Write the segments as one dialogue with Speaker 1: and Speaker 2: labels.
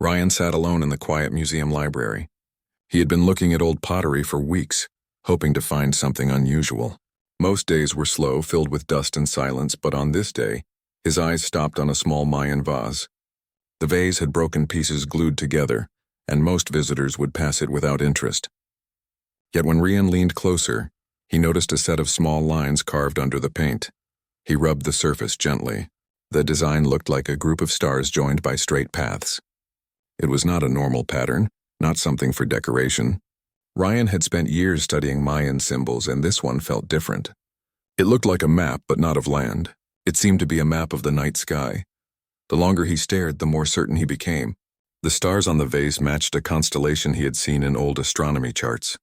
Speaker 1: Ryan sat alone in the quiet museum library. He had been looking at old pottery for weeks, hoping to find something unusual. Most days were slow, filled with dust and silence, but on this day, his eyes stopped on a small Mayan vase. The vase had broken pieces glued together, and most visitors would pass it without interest. Yet when Ryan leaned closer, he noticed a set of small lines carved under the paint. He rubbed the surface gently. The design looked like a group of stars joined by straight paths. It was not a normal pattern, not something for decoration. Ryan had spent years studying Mayan symbols, and this one felt different. It looked like a map, but not of land. It seemed to be a map of the night sky. The longer he stared, the more certain he became. The stars on the vase matched a constellation he had seen in old astronomy charts.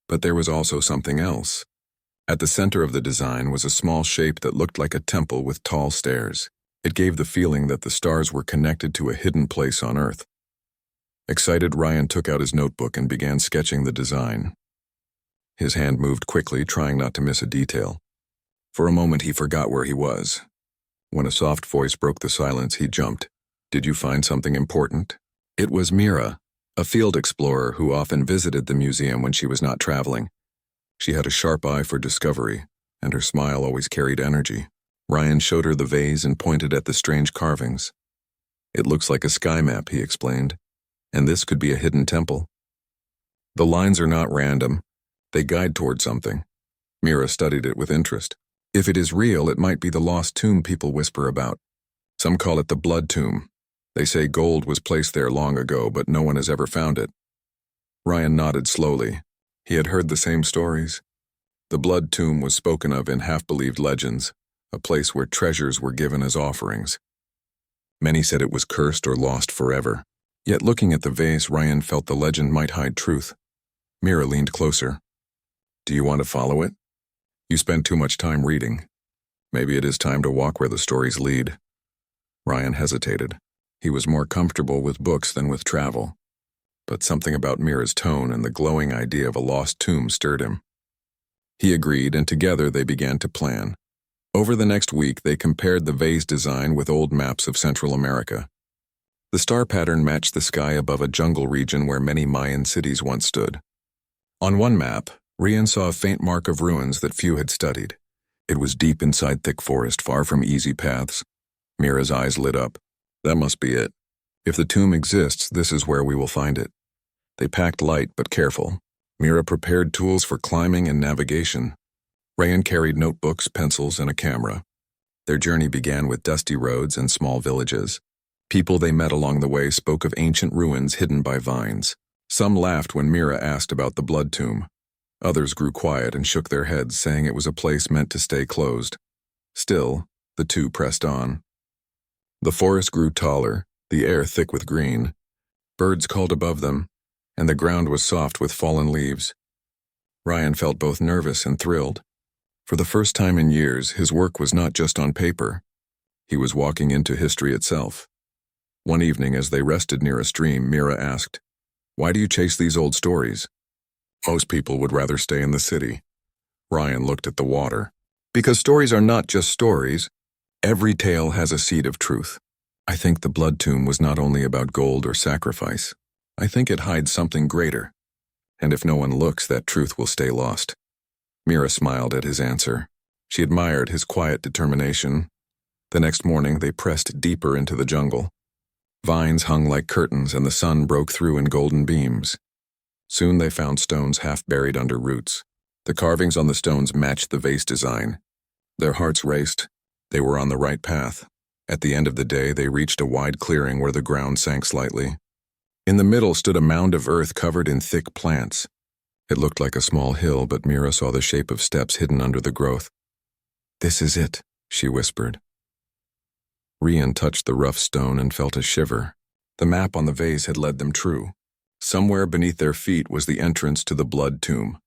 Speaker 1: But there was also something else. At the center of the design was a small shape that looked like a temple with tall stairs. It gave the feeling that the stars were connected to a hidden place on Earth. Excited, Ryan took out his notebook and began sketching the design. His hand moved quickly, trying not to miss a detail. For a moment, he forgot where he was. When a soft voice broke the silence, he jumped. "Did you find something important?" It was Mira, a field explorer who often visited the museum when she was not traveling. She had a sharp eye for discovery, and her smile always carried energy. Ryan showed her the vase and pointed at the strange carvings. "It looks like a sky map," he explained, "and this could be a hidden temple." "The lines are not random. They guide toward something." Mira studied it with interest. "If it is real, it might be the lost tomb people whisper about. Some call it the blood tomb. They say gold was placed there long ago, but no one has ever found it." Ryan nodded slowly. He had heard the same stories. The blood tomb was spoken of in half-believed legends, a place where treasures were given as offerings. Many said it was cursed or lost forever. Yet looking at the vase, Ryan felt the legend might hide truth. Mira leaned closer. "Do you want to follow it? You spend too much time reading. Maybe it is time to walk where the stories lead." Ryan hesitated. He was more comfortable with books than with travel. But something about Mira's tone and the glowing idea of a lost tomb stirred him. He agreed, and together they began to plan. Over the next week, they compared the vase design with old maps of Central America. The star pattern matched the sky above a jungle region where many Mayan cities once stood. On one map, Ryan saw a faint mark of ruins that few had studied. It was deep inside thick forest, far from easy paths. Mira's eyes lit up. "That must be it. If the tomb exists, this is where we will find it." They packed light but careful. Mira prepared tools for climbing and navigation. Ryan carried notebooks, pencils, and a camera. Their journey began with dusty roads and small villages. People they met along the way spoke of ancient ruins hidden by vines. Some laughed when Mira asked about the blood tomb. Others grew quiet and shook their heads, saying it was a place meant to stay closed. Still, the two pressed on. The forest grew taller, the air thick with green. Birds called above them, and the ground was soft with fallen leaves. Ryan felt both nervous and thrilled. For the first time in years, his work was not just on paper. He was walking into history itself. One evening, as they rested near a stream, Mira asked, "Why do you chase these old stories?" "Most people would rather stay in the city." Ryan looked at the water. "Because stories are not just stories. Every tale has a seed of truth. I think the blood tomb was not only about gold or sacrifice. I think it hides something greater. And if no one looks, that truth will stay lost." Mira smiled at his answer. She admired his quiet determination. The next morning, they pressed deeper into the jungle. Vines hung like curtains, and the sun broke through in golden beams. Soon they found stones half buried under roots. The carvings on the stones matched the vase design. Their hearts raced. They were on the right path. At the end of the day, they reached a wide clearing where the ground sank slightly. In the middle stood a mound of earth covered in thick plants. It looked like a small hill, but Mira saw the shape of steps hidden under the growth. "This is it," she whispered. Ryan touched the rough stone and felt a shiver. The map on the vase had led them true. Somewhere beneath their feet was the entrance to the blood tomb.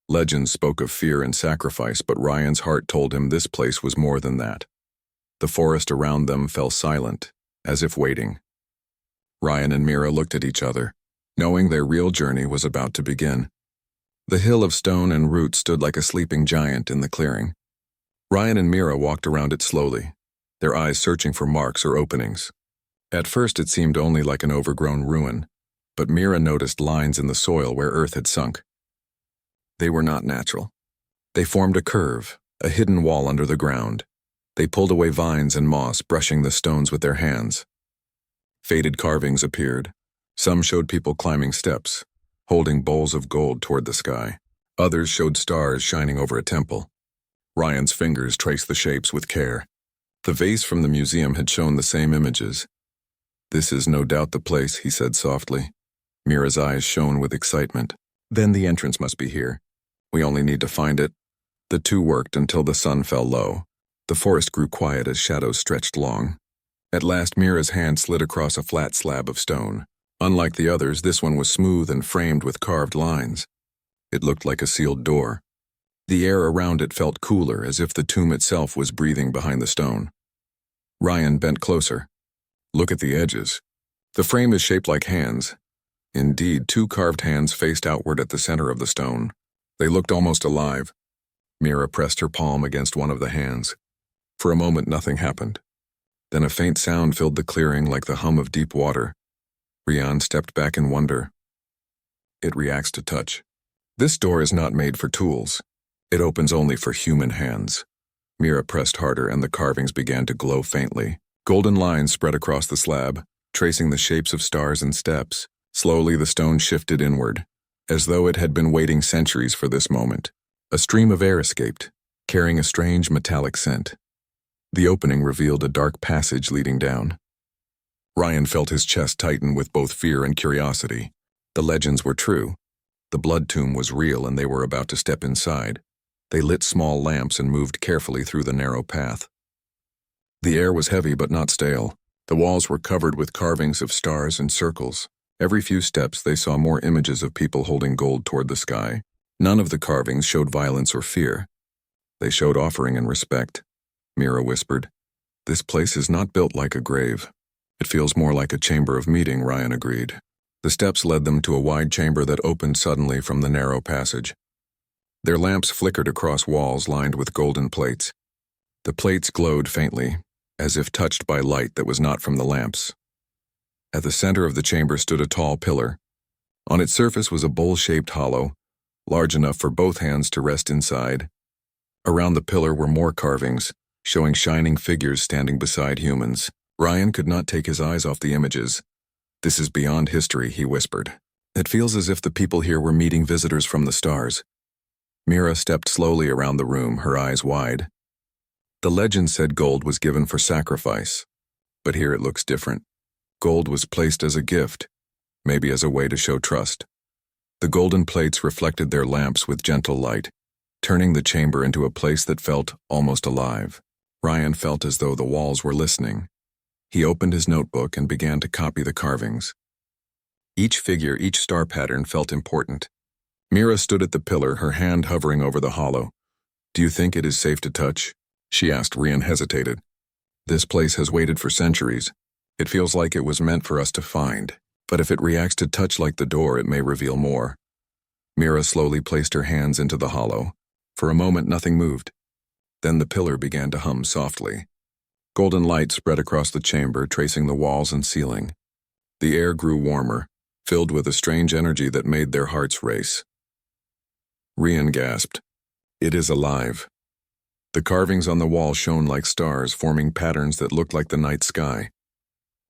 Speaker 1: Legends spoke of fear and sacrifice, but Ryan's heart told him this place was more than that. The forest around them fell silent, as if waiting. Ryan and Mira looked at each other, knowing their real journey was about to begin. The hill of stone and roots stood like a sleeping giant in the clearing. Ryan and Mira walked around it slowly, their eyes searching for marks or openings. At first it seemed only like an overgrown ruin, but Mira noticed lines in the soil where earth had sunk. They were not natural. They formed a curve, a hidden wall under the ground. They pulled away vines and moss, brushing the stones with their hands. Faded carvings appeared. Some showed people climbing steps, holding bowls of gold toward the sky. Others showed stars shining over a temple. Ryan's fingers traced the shapes with care. The vase from the museum had shown the same images. "This is no doubt the place," he said softly. Mira's eyes shone with excitement. "Then the entrance must be here. We only need to find it." The two worked until the sun fell low. The forest grew quiet as shadows stretched long. At last Mira's hand slid across a flat slab of stone. Unlike the others, this one was smooth and framed with carved lines. It looked like a sealed door. The air around it felt cooler, as if the tomb itself was breathing behind the stone. Ryan bent closer. "Look at the edges. The frame is shaped like hands." Indeed, two carved hands faced outward at the center of the stone. They looked almost alive. Mira pressed her palm against one of the hands. For a moment nothing happened. Then a faint sound filled the clearing like the hum of deep water. Ryan stepped back in wonder. "It reacts to touch. This door is not made for tools. It opens only for human hands." Mira pressed harder and the carvings began to glow faintly. Golden lines spread across the slab, tracing the shapes of stars and steps. Slowly the stone shifted inward, as though it had been waiting centuries for this moment. A stream of air escaped, carrying a strange metallic scent. The opening revealed a dark passage leading down. Ryan felt his chest tighten with both fear and curiosity. The legends were true. The blood tomb was real and they were about to step inside. They lit small lamps and moved carefully through the narrow path. The air was heavy but not stale. The walls were covered with carvings of stars and circles. Every few steps they saw more images of people holding gold toward the sky. None of the carvings showed violence or fear. They showed offering and respect. Mira whispered, "This place is not built like a grave. It feels more like a chamber of meeting," Ryan agreed. The steps led them to a wide chamber that opened suddenly from the narrow passage. Their lamps flickered across walls lined with golden plates. The plates glowed faintly, as if touched by light that was not from the lamps. At the center of the chamber stood a tall pillar. On its surface was a bowl-shaped hollow, large enough for both hands to rest inside. Around the pillar were more carvings, showing shining figures standing beside humans. Ryan could not take his eyes off the images. "This is beyond history," he whispered. "It feels as if the people here were meeting visitors from the stars." Mira stepped slowly around the room, her eyes wide. The legend said gold was given for sacrifice, but here it looks different. Gold was placed as a gift, maybe as a way to show trust. The golden plates reflected their lamps with gentle light, turning the chamber into a place that felt almost alive. Ryan felt as though the walls were listening. He opened his notebook and began to copy the carvings. Each figure, each star pattern felt important. Mira stood at the pillar, her hand hovering over the hollow. "Do you think it is safe to touch?" she asked. Ryan hesitated. "This place has waited for centuries. It feels like it was meant for us to find. But if it reacts to touch like the door, it may reveal more." Mira slowly placed her hands into the hollow. For a moment, nothing moved. Then the pillar began to hum softly. Golden light spread across the chamber, tracing the walls and ceiling. The air grew warmer, filled with a strange energy that made their hearts race. Ryan gasped. "It is alive." The carvings on the wall shone like stars, forming patterns that looked like the night sky.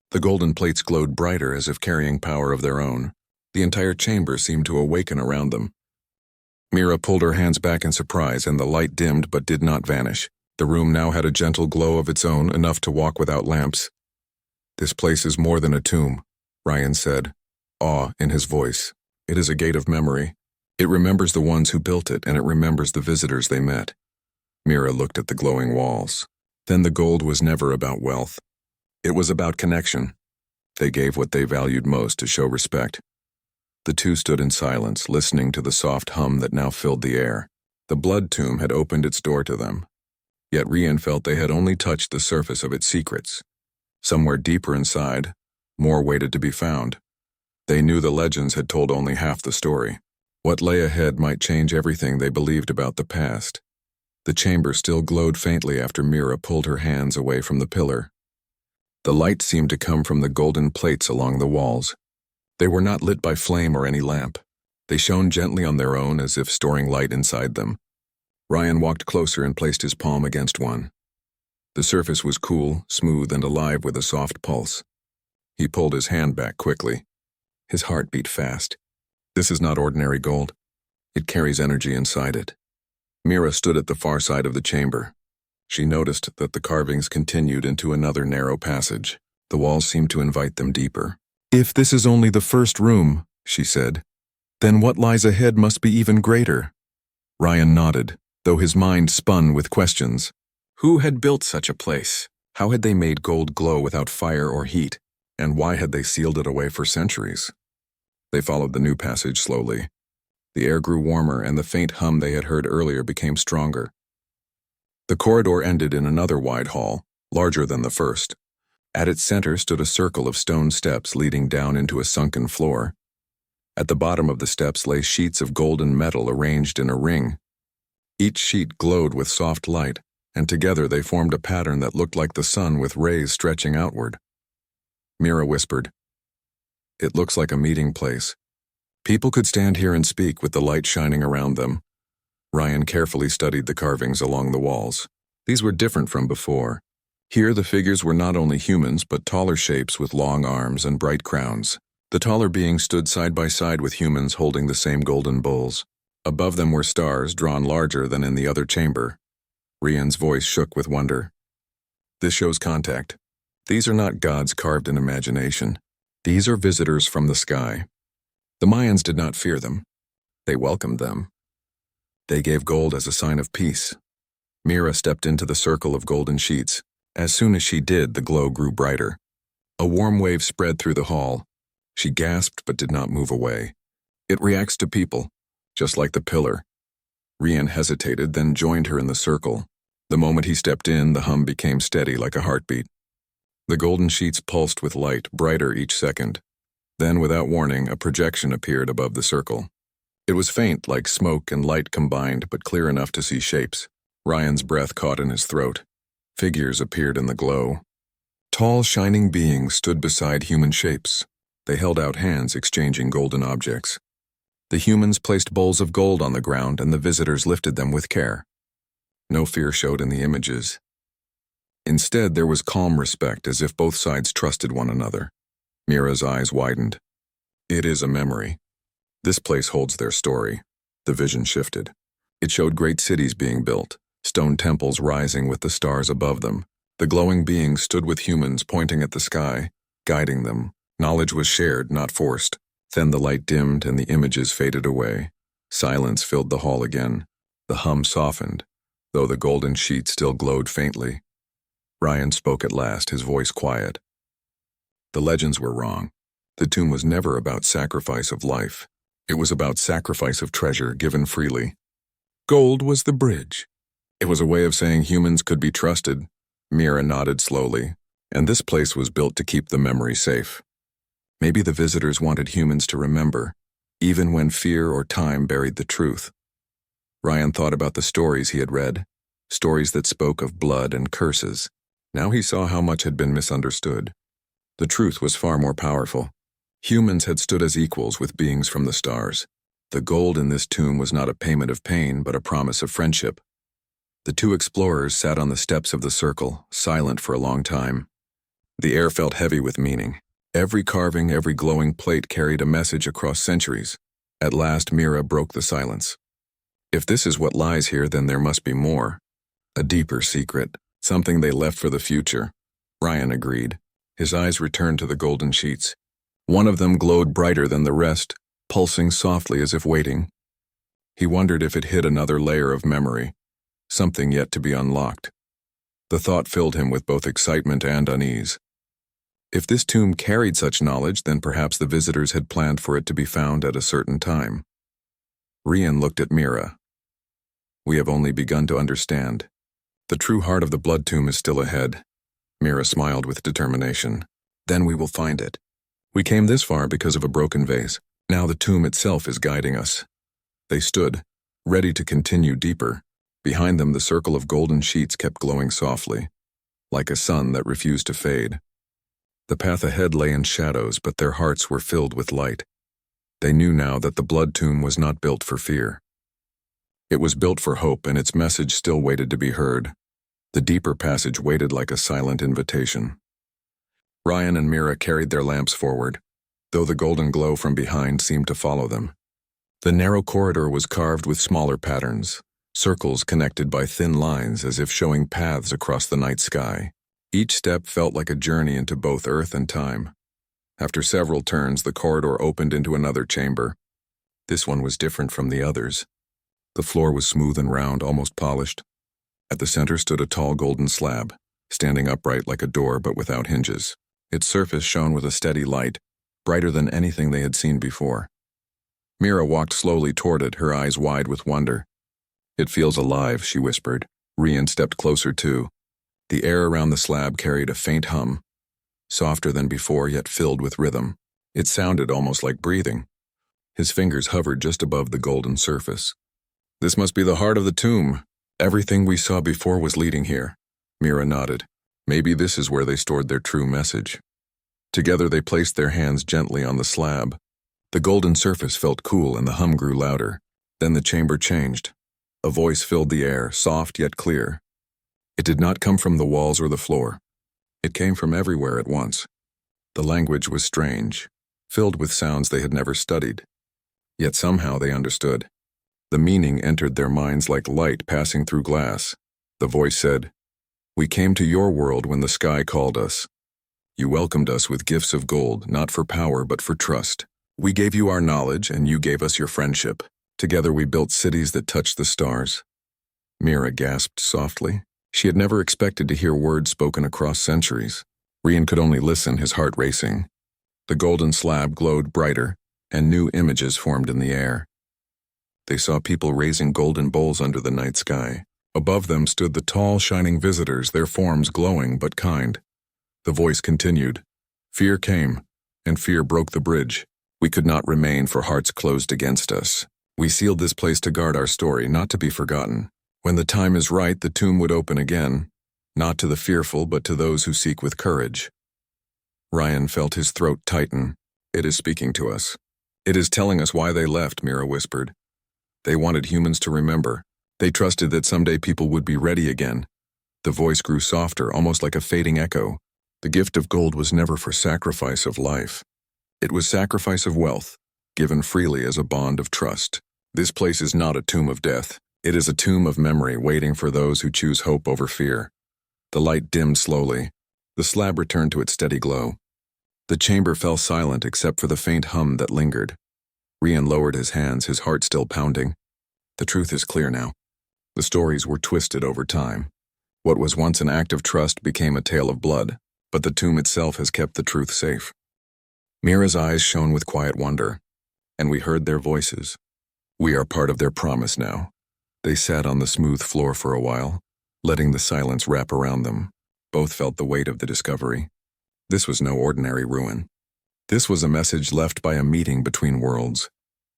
Speaker 1: The golden plates glowed brighter, as if carrying power of their own. The entire chamber seemed to awaken around them. Mira pulled her hands back in surprise, and the light dimmed but did not vanish. The room now had a gentle glow of its own, enough to walk without lamps. "This place is more than a tomb," Ryan said, awe in his voice. "It is a gate of memory. It remembers the ones who built it, and it remembers the visitors they met." Mira looked at the glowing walls. Then the gold was never about wealth. It was about connection. They gave what they valued most to show respect. The two stood in silence, listening to the soft hum that now filled the air. The blood tomb had opened its door to them. Yet Ryan felt they had only touched the surface of its secrets. Somewhere deeper inside, more waited to be found. They knew the legends had told only half the story. What lay ahead might change everything they believed about the past. The chamber still glowed faintly after Mira pulled her hands away from the pillar. The light seemed to come from the golden plates along the walls. They were not lit by flame or any lamp. They shone gently on their own as if storing light inside them. Ryan walked closer and placed his palm against one. The surface was cool, smooth, and alive with a soft pulse. He pulled his hand back quickly. His heart beat fast. This is not ordinary gold. It carries energy inside it. Mira stood at the far side of the chamber. She noticed that the carvings continued into another narrow passage. The walls seemed to invite them deeper. "If this is only the first room," she said, "then what lies ahead must be even greater." Ryan nodded, though his mind spun with questions. Who had built such a place? How had they made gold glow without fire or heat? And why had they sealed it away for centuries? They followed the new passage slowly. The air grew warmer and the faint hum they had heard earlier became stronger. The corridor ended in another wide hall, larger than the first. At its center stood a circle of stone steps leading down into a sunken floor. At the bottom of the steps lay sheets of golden metal arranged in a ring. Each sheet glowed with soft light, and together they formed a pattern that looked like the sun with rays stretching outward. Mira whispered, "It looks like a meeting place. People could stand here and speak with the light shining around them." Ryan carefully studied the carvings along the walls. These were different from before. Here the figures were not only humans but taller shapes with long arms and bright crowns. The taller beings stood side by side with humans holding the same golden bowls. Above them were stars drawn larger than in the other chamber. Ryan's voice shook with wonder. "This shows contact. These are not gods carved in imagination. These are visitors from the sky." The Mayans did not fear them. They welcomed them. They gave gold as a sign of peace. Mira stepped into the circle of golden sheets. As soon as she did, the glow grew brighter. A warm wave spread through the hall. She gasped but did not move away. "It reacts to people, just like the pillar." Ryan hesitated, then joined her in the circle. The moment he stepped in, the hum became steady like a heartbeat. The golden sheets pulsed with light, brighter each second. Then, without warning, a projection appeared above the circle. It was faint, like smoke and light combined, but clear enough to see shapes. Ryan's breath caught in his throat. Figures appeared in the glow. Tall, shining beings stood beside human shapes. They held out hands, exchanging golden objects. The humans placed bowls of gold on the ground, and the visitors lifted them with care. No fear showed in the images. Instead, there was calm respect, as if both sides trusted one another. Mira's eyes widened. "It is a memory. This place holds their story." The vision shifted. It showed great cities being built, stone temples rising with the stars above them. The glowing beings stood with humans pointing at the sky, guiding them. Knowledge was shared, not forced. Then the light dimmed and the images faded away. Silence filled the hall again. The hum softened, though the golden sheet still glowed faintly. Ryan spoke at last, his voice quiet. "The legends were wrong. The tomb was never about sacrifice of life. It was about sacrifice of treasure given freely. Gold was the bridge. It was a way of saying humans could be trusted." Mira nodded slowly. "And this place was built to keep the memory safe. Maybe the visitors wanted humans to remember, even when fear or time buried the truth." Ryan thought about the stories he had read, stories that spoke of blood and curses. Now he saw how much had been misunderstood. The truth was far more powerful. Humans had stood as equals with beings from the stars. The gold in this tomb was not a payment of pain, but a promise of friendship. The two explorers sat on the steps of the circle, silent for a long time. The air felt heavy with meaning. Every carving, every glowing plate carried a message across centuries. At last, Mira broke the silence. "If this is what lies here, then there must be more. A deeper secret, something they left for the future." Ryan agreed. His eyes returned to the golden sheets. One of them glowed brighter than the rest, pulsing softly as if waiting. He wondered if it hid another layer of memory, something yet to be unlocked. The thought filled him with both excitement and unease. If this tomb carried such knowledge, then perhaps the visitors had planned for it to be found at a certain time. Ryan looked at Mira. "We have only begun to understand. The true heart of the blood tomb is still ahead." Mira smiled with determination. "Then we will find it. We came this far because of a broken vase. Now the tomb itself is guiding us." They stood, ready to continue deeper. Behind them, the circle of golden sheets kept glowing softly, like a sun that refused to fade. The path ahead lay in shadows, but their hearts were filled with light. They knew now that the blood tomb was not built for fear. It was built for hope, and its message still waited to be heard. The deeper passage waited like a silent invitation. Ryan and Mira carried their lamps forward, though the golden glow from behind seemed to follow them. The narrow corridor was carved with smaller patterns, circles connected by thin lines as if showing paths across the night sky. Each step felt like a journey into both earth and time. After several turns, the corridor opened into another chamber. This one was different from the others. The floor was smooth and round, almost polished. At the center stood a tall golden slab, standing upright like a door but without hinges. Its surface shone with a steady light, brighter than anything they had seen before. Mira walked slowly toward it, her eyes wide with wonder. "It feels alive," she whispered. Rian stepped closer too. The air around the slab carried a faint hum, softer than before yet filled with rhythm. It sounded almost like breathing. His fingers hovered just above the golden surface. "This must be the heart of the tomb. Everything we saw before was leading here." Mira nodded. Maybe this is where they stored their true message. Together they placed their hands gently on the slab. The golden surface felt cool and the hum grew louder. Then the chamber changed. A voice filled the air, soft yet clear. It did not come from the walls or the floor. It came from everywhere at once. The language was strange, filled with sounds they had never studied. Yet somehow they understood. The meaning entered their minds like light passing through glass. The voice said, "We came to your world when the sky called us. You welcomed us with gifts of gold, not for power but for trust. We gave you our knowledge and you gave us your friendship. Together we built cities that touched the stars." Mira gasped softly. She had never expected to hear words spoken across centuries. Rian could only listen, his heart racing. The golden slab glowed brighter, and new images formed in the air. They saw people raising golden bowls under the night sky. Above them stood the tall, shining visitors, their forms glowing but kind. The voice continued. "Fear came, and fear broke the bridge. We could not remain, for hearts closed against us. We sealed this place to guard our story, not to be forgotten. When the time is right, the tomb would open again, not to the fearful, but to those who seek with courage." Ryan felt his throat tighten. "It is speaking to us. It is telling us why they left," Mira whispered. "They wanted humans to remember. They trusted that someday people would be ready again." The voice grew softer, almost like a fading echo. "The gift of gold was never for sacrifice of life. It was sacrifice of wealth, given freely as a bond of trust. This place is not a tomb of death. It is a tomb of memory waiting for those who choose hope over fear." The light dimmed slowly. The slab returned to its steady glow. The chamber fell silent except for the faint hum that lingered. Rian lowered his hands, his heart still pounding. The truth is clear now. The stories were twisted over time. What was once an act of trust became a tale of blood, but the tomb itself has kept the truth safe. Mira's eyes shone with quiet wonder, and we heard their voices. We are part of their promise now. They sat on the smooth floor for a while, letting the silence wrap around them. Both felt the weight of the discovery. This was no ordinary ruin. This was a message left by a meeting between worlds.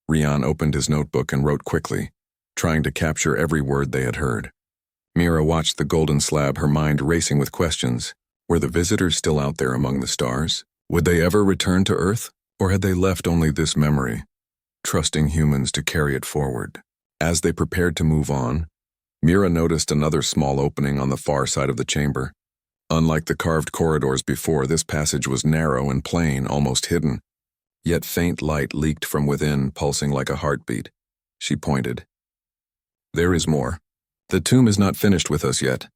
Speaker 1: Rian opened his notebook and wrote quickly, trying to capture every word they had heard. Mira watched the golden slab, her mind racing with questions. Were the visitors still out there among the stars? Would they ever return to Earth? Or had they left only this memory, trusting humans to carry it forward? As they prepared to move on, Mira noticed another small opening on the far side of the chamber. Unlike the carved corridors before, this passage was narrow and plain, almost hidden. Yet faint light leaked from within, pulsing like a heartbeat. She pointed. "There is more. The tomb is not finished with us yet."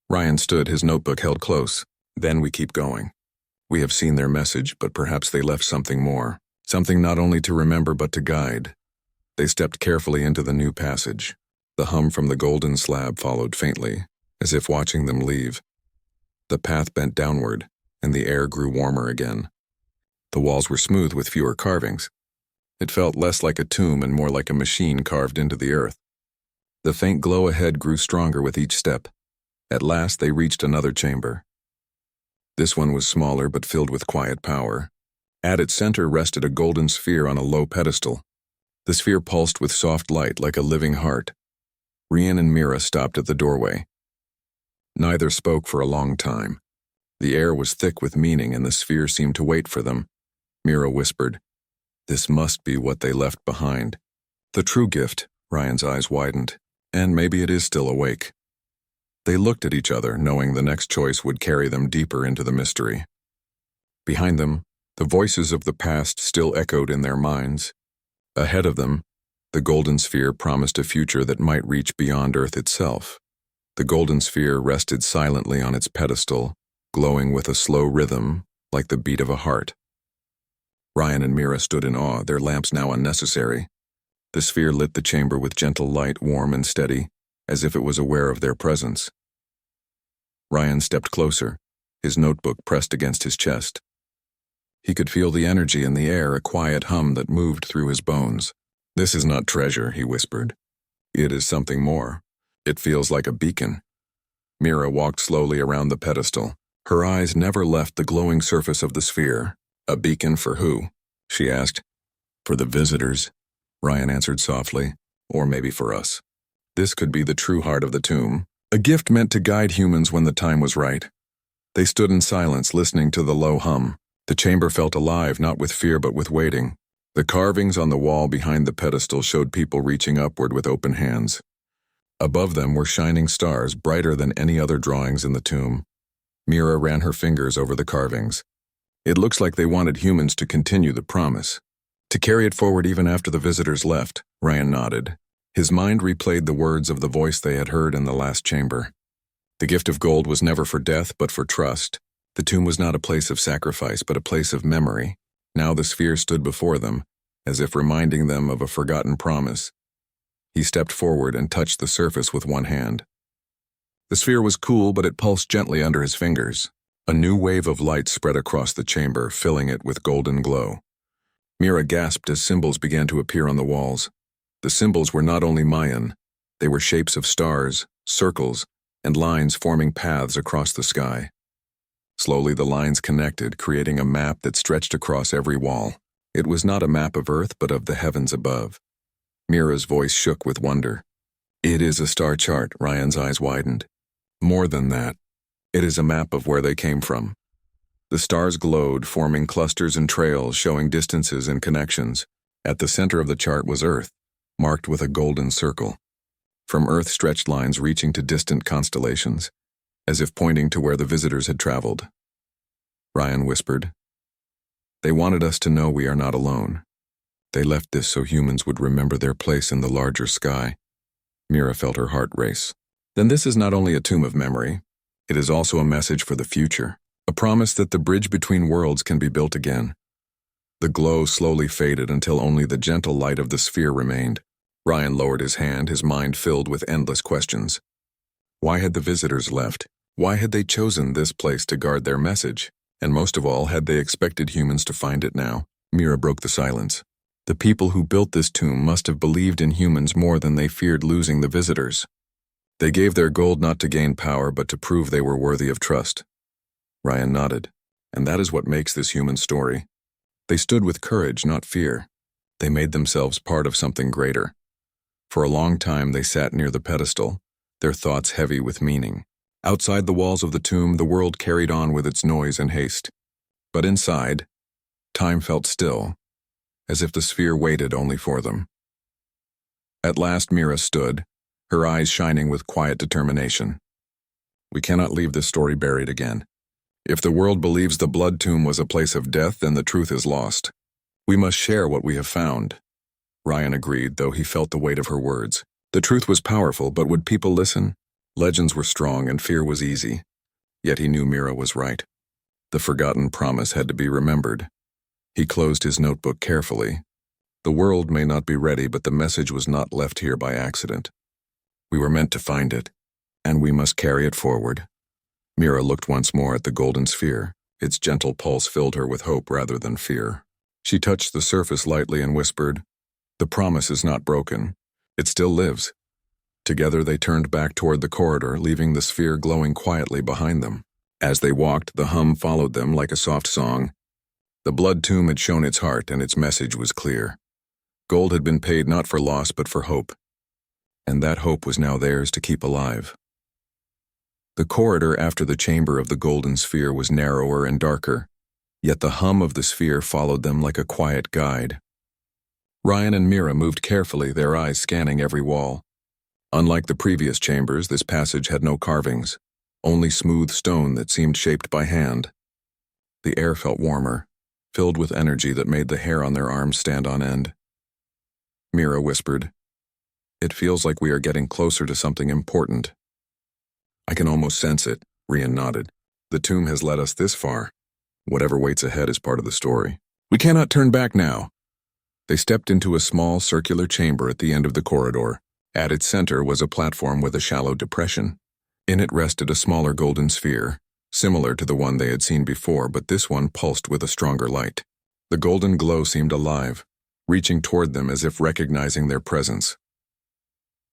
Speaker 1: Ryan stood, his notebook held close. "Then we keep going. We have seen their message, but perhaps they left something more. Something not only to remember but to guide." They stepped carefully into the new passage. The hum from the golden slab followed faintly, as if watching them leave. The path bent downward, and the air grew warmer again. The walls were smooth with fewer carvings. It felt less like a tomb and more like a machine carved into the earth. The faint glow ahead grew stronger with each step. At last they reached another chamber. This one was smaller but filled with quiet power. At its center rested a golden sphere on a low pedestal. The sphere pulsed with soft light like a living heart. Rian and Mira stopped at the doorway. Neither spoke for a long time. The air was thick with meaning and the sphere seemed to wait for them. Mira whispered, "This must be what they left behind." The true gift, Ryan's eyes widened, and maybe it is still awake. They looked at each other, knowing the next choice would carry them deeper into the mystery. Behind them, the voices of the past still echoed in their minds. Ahead of them, the golden sphere promised a future that might reach beyond Earth itself. The golden sphere rested silently on its pedestal, glowing with a slow rhythm, like the beat of a heart. Ryan and Mira stood in awe, their lamps now unnecessary. The sphere lit the chamber with gentle light, warm and steady, as if it was aware of their presence. Ryan stepped closer, his notebook pressed against his chest. He could feel the energy in the air, a quiet hum that moved through his bones. "This is not treasure," he whispered. "It is something more. It feels like a beacon." Mira walked slowly around the pedestal. Her eyes never left the glowing surface of the sphere. "A beacon for who?" she asked. "For the visitors," Ryan answered softly. "Or maybe for us. This could be the true heart of the tomb, a gift meant to guide humans when the time was right." They stood in silence, listening to the low hum. The chamber felt alive, not with fear but with waiting. The carvings on the wall behind the pedestal showed people reaching upward with open hands. Above them were shining stars, brighter than any other drawings in the tomb. Mira ran her fingers over the carvings. "It looks like they wanted humans to continue the promise. To carry it forward even after the visitors left," Ryan nodded. His mind replayed the words of the voice they had heard in the last chamber. The gift of gold was never for death, but for trust. The tomb was not a place of sacrifice, but a place of memory. Now the sphere stood before them, as if reminding them of a forgotten promise. He stepped forward and touched the surface with one hand. The sphere was cool, but it pulsed gently under his fingers. A new wave of light spread across the chamber, filling it with golden glow. Mira gasped as symbols began to appear on the walls. The symbols were not only Mayan. They were shapes of stars, circles, and lines forming paths across the sky. Slowly the lines connected, creating a map that stretched across every wall. It was not a map of Earth, but of the heavens above. Mira's voice shook with wonder. "It is a star chart," Ryan's eyes widened. "More than that. It is a map of where they came from." The stars glowed, forming clusters and trails, showing distances and connections. At the center of the chart was Earth, marked with a golden circle. From Earth stretched lines reaching to distant constellations, as if pointing to where the visitors had traveled. Ryan whispered, "They wanted us to know we are not alone. They left this so humans would remember their place in the larger sky." Mira felt her heart race. "Then this is not only a tomb of memory, it is also a message for the future, a promise that the bridge between worlds can be built again." The glow slowly faded until only the gentle light of the sphere remained. Ryan lowered his hand, his mind filled with endless questions. Why had the visitors left? Why had they chosen this place to guard their message? And most of all, had they expected humans to find it now? Mira broke the silence. The people who built this tomb must have believed in humans more than they feared losing the visitors. They gave their gold not to gain power, but to prove they were worthy of trust. Ryan nodded. And that is what makes this human story. They stood with courage, not fear. They made themselves part of something greater. For a long time they sat near the pedestal, their thoughts heavy with meaning. Outside the walls of the tomb, the world carried on with its noise and haste. But inside, time felt still, as if the sphere waited only for them. At last Mira stood, her eyes shining with quiet determination. "We cannot leave this story buried again. If the world believes the blood tomb was a place of death, then the truth is lost. We must share what we have found." Ryan agreed, though he felt the weight of her words. The truth was powerful, but would people listen? Legends were strong and fear was easy. Yet he knew Mira was right. The forgotten promise had to be remembered. He closed his notebook carefully. The world may not be ready, but the message was not left here by accident. We were meant to find it, and we must carry it forward. Mira looked once more at the golden sphere. Its gentle pulse filled her with hope rather than fear. She touched the surface lightly and whispered, "The promise is not broken. It still lives." Together they turned back toward the corridor, leaving the sphere glowing quietly behind them. As they walked, the hum followed them like a soft song. The blood tomb had shown its heart, and its message was clear. Gold had been paid not for loss but for hope, and that hope was now theirs to keep alive. The corridor after the chamber of the golden sphere was narrower and darker, yet the hum of the sphere followed them like a quiet guide. Ryan and Mira moved carefully, their eyes scanning every wall. Unlike the previous chambers, this passage had no carvings, only smooth stone that seemed shaped by hand. The air felt warmer, filled with energy that made the hair on their arms stand on end. Mira whispered, "It feels like we are getting closer to something important." "I can almost sense it," Ryan nodded. "The tomb has led us this far. Whatever waits ahead is part of the story. We cannot turn back now." They stepped into a small circular chamber at the end of the corridor. At its center was a platform with a shallow depression. In it rested a smaller golden sphere, similar to the one they had seen before, but this one pulsed with a stronger light. The golden glow seemed alive, reaching toward them as if recognizing their presence.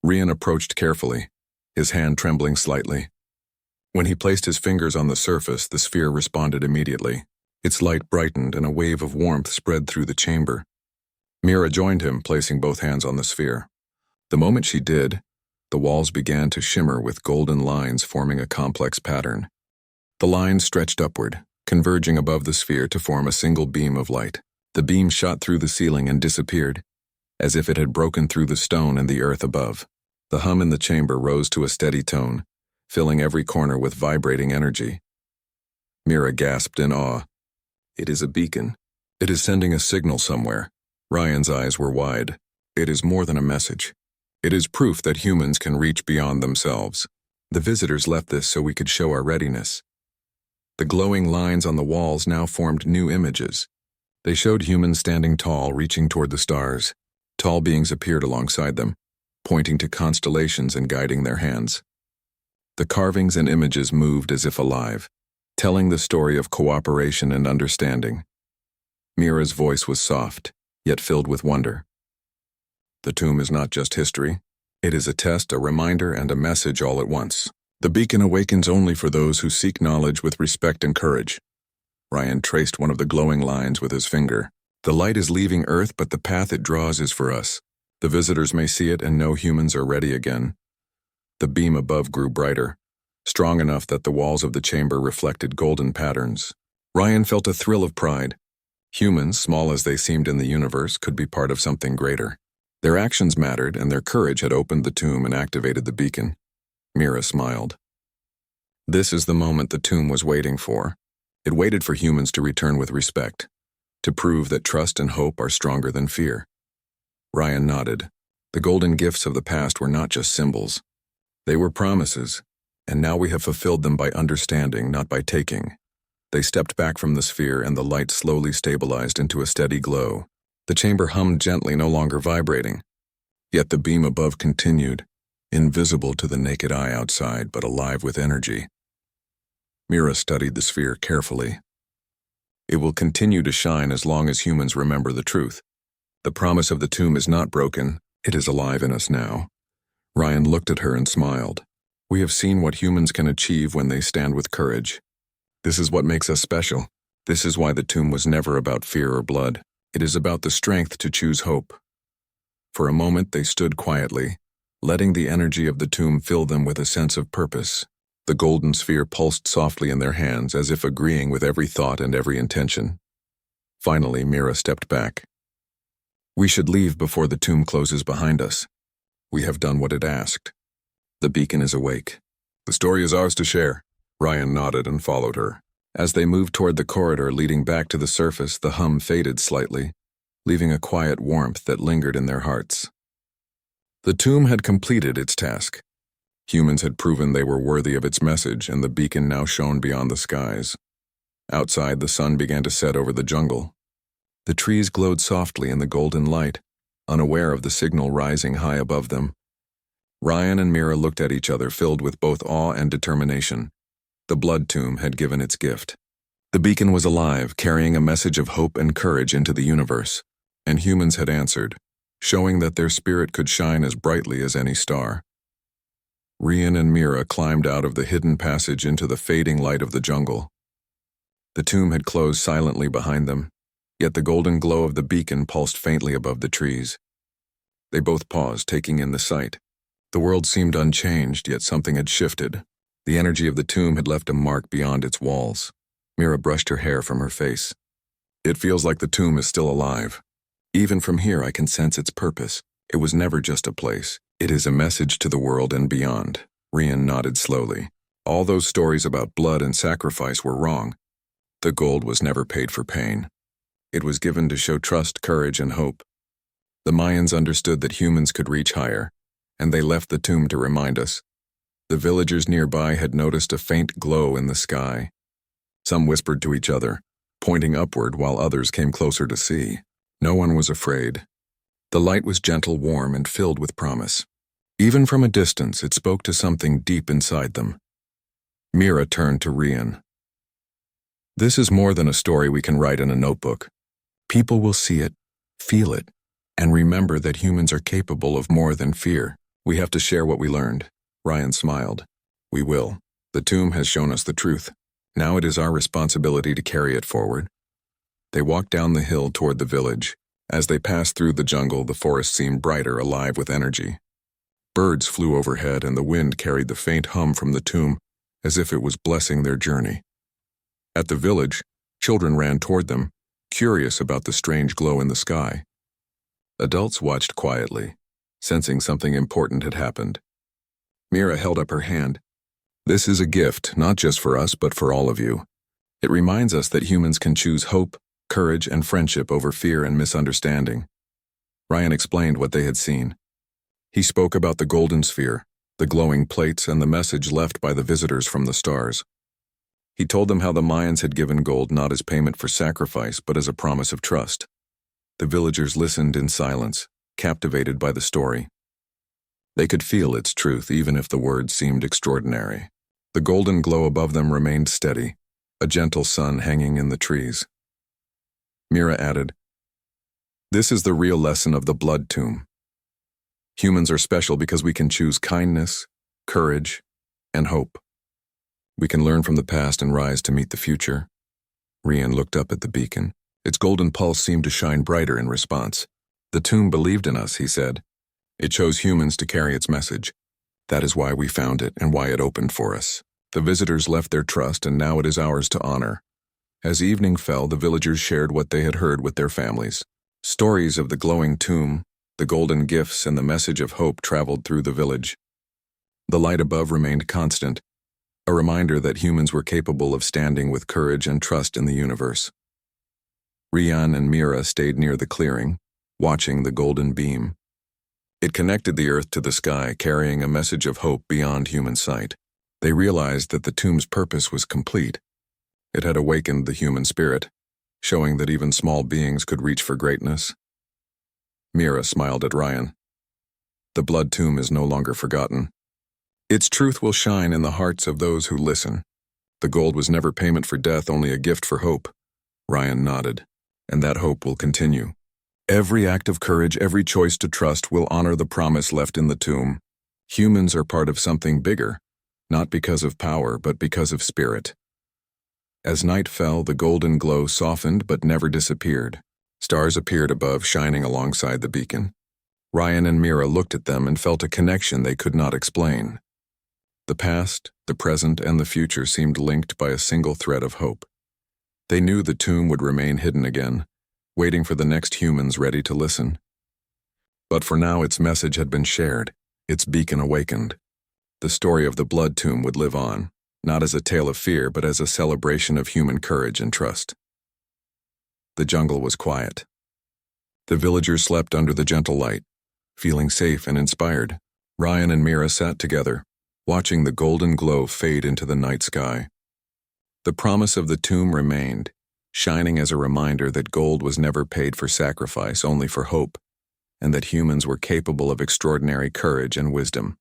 Speaker 1: Ryan approached carefully, his hand trembling slightly. When he placed his fingers on the surface, the sphere responded immediately. Its light brightened and a wave of warmth spread through the chamber. Mira joined him, placing both hands on the sphere. The moment she did, the walls began to shimmer with golden lines forming a complex pattern. The lines stretched upward, converging above the sphere to form a single beam of light. The beam shot through the ceiling and disappeared, as if it had broken through the stone and the earth above. The hum in the chamber rose to a steady tone, filling every corner with vibrating energy. Mira gasped in awe. "It is a beacon. It is sending a signal somewhere." Ryan's eyes were wide. "It is more than a message. It is proof that humans can reach beyond themselves. The visitors left this so we could show our readiness." The glowing lines on the walls now formed new images. They showed humans standing tall, reaching toward the stars. Tall beings appeared alongside them, pointing to constellations and guiding their hands. The carvings and images moved as if alive, telling the story of cooperation and understanding. Mira's voice was soft, yet filled with wonder. "The tomb is not just history. It is a test, a reminder, and a message all at once. The beacon awakens only for those who seek knowledge with respect and courage." Ryan traced one of the glowing lines with his finger. "The light is leaving Earth, but the path it draws is for us. The visitors may see it and know humans are ready again." The beam above grew brighter, strong enough that the walls of the chamber reflected golden patterns. Ryan felt a thrill of pride. Humans, small as they seemed in the universe, could be part of something greater. Their actions mattered, and their courage had opened the tomb and activated the beacon. Mira smiled. This is the moment the tomb was waiting for. It waited for humans to return with respect, to prove that trust and hope are stronger than fear. Ryan nodded. The golden gifts of the past were not just symbols. They were promises, and now we have fulfilled them by understanding, not by taking. They stepped back from the sphere, and the light slowly stabilized into a steady glow. The chamber hummed gently, no longer vibrating. Yet the beam above continued, invisible to the naked eye outside, but alive with energy. Mira studied the sphere carefully. It will continue to shine as long as humans remember the truth. The promise of the tomb is not broken. It is alive in us now. Ryan looked at her and smiled. We have seen what humans can achieve when they stand with courage. This is what makes us special. This is why the tomb was never about fear or blood. It is about the strength to choose hope. For a moment they stood quietly, letting the energy of the tomb fill them with a sense of purpose. The golden sphere pulsed softly in their hands, as if agreeing with every thought and every intention. Finally, Mira stepped back. We should leave before the tomb closes behind us. We have done what it asked. The beacon is awake. The story is ours to share. Ryan nodded and followed her. As they moved toward the corridor leading back to the surface, the hum faded slightly, leaving a quiet warmth that lingered in their hearts. The tomb had completed its task. Humans had proven they were worthy of its message, and the beacon now shone beyond the skies. Outside, the sun began to set over the jungle. The trees glowed softly in the golden light, unaware of the signal rising high above them. Ryan and Mira looked at each other, filled with both awe and determination. The blood tomb had given its gift. The beacon was alive, carrying a message of hope and courage into the universe, and humans had answered, showing that their spirit could shine as brightly as any star. Ryan and Mira climbed out of the hidden passage into the fading light of the jungle. The tomb had closed silently behind them, yet the golden glow of the beacon pulsed faintly above the trees. They both paused, taking in the sight. The world seemed unchanged, yet something had shifted. The energy of the tomb had left a mark beyond its walls. Mira brushed her hair from her face. It feels like the tomb is still alive. Even from here I can sense its purpose. It was never just a place. It is a message to the world and beyond. Rian nodded slowly. All those stories about blood and sacrifice were wrong. The gold was never paid for pain. It was given to show trust, courage, and hope. The Mayans understood that humans could reach higher, and they left the tomb to remind us. The villagers nearby had noticed a faint glow in the sky. Some whispered to each other, pointing upward while others came closer to see. No one was afraid. The light was gentle, warm, and filled with promise. Even from a distance, it spoke to something deep inside them. Mira turned to Rian. This is more than a story we can write in a notebook. People will see it, feel it, and remember that humans are capable of more than fear. We have to share what we learned. Rian smiled. We will. The tomb has shown us the truth. Now it is our responsibility to carry it forward. They walked down the hill toward the village. As they passed through the jungle, the forest seemed brighter, alive with energy. Birds flew overhead, and the wind carried the faint hum from the tomb, as if it was blessing their journey. At the village, children ran toward them, curious about the strange glow in the sky. Adults watched quietly, sensing something important had happened. Mira held up her hand. This is a gift, not just for us, but for all of you. It reminds us that humans can choose hope, courage, and friendship over fear and misunderstanding. Rian explained what they had seen. He spoke about the golden sphere, the glowing plates, and the message left by the visitors from the stars. He told them how the Mayans had given gold not as payment for sacrifice, but as a promise of trust. The villagers listened in silence, captivated by the story. They could feel its truth, even if the words seemed extraordinary. The golden glow above them remained steady, a gentle sun hanging in the trees. Mira added, "This is the real lesson of the blood tomb. Humans are special because we can choose kindness, courage, and hope. We can learn from the past and rise to meet the future." Rian looked up at the beacon. Its golden pulse seemed to shine brighter in response. "The tomb believed in us," he said. "It chose humans to carry its message. That is why we found it and why it opened for us. The visitors left their trust, and now it is ours to honor." As evening fell, the villagers shared what they had heard with their families. Stories of the glowing tomb, the golden gifts, and the message of hope traveled through the village. The light above remained constant, a reminder that humans were capable of standing with courage and trust in the universe. Rian and Mira stayed near the clearing, watching the golden beam. It connected the earth to the sky, carrying a message of hope beyond human sight. They realized that the tomb's purpose was complete. It had awakened the human spirit, showing that even small beings could reach for greatness. Mira smiled at Rian. The blood tomb is no longer forgotten. Its truth will shine in the hearts of those who listen. The gold was never payment for death, only a gift for hope. Rian nodded. And that hope will continue. Every act of courage, every choice to trust will honor the promise left in the tomb. Humans are part of something bigger, not because of power, but because of spirit. As night fell, the golden glow softened but never disappeared. Stars appeared above, shining alongside the beacon. Rian and Mira looked at them and felt a connection they could not explain. The past, the present, and the future seemed linked by a single thread of hope. They knew the tomb would remain hidden again, waiting for the next humans ready to listen. But for now, its message had been shared, its beacon awakened. The story of the blood tomb would live on, not as a tale of fear, but as a celebration of human courage and trust. The jungle was quiet. The villagers slept under the gentle light, feeling safe and inspired. Rian and Mira sat together, watching the golden glow fade into the night sky. The promise of the tomb remained, shining as a reminder that gold was never paid for sacrifice, only for hope, and that humans were capable of extraordinary courage and wisdom.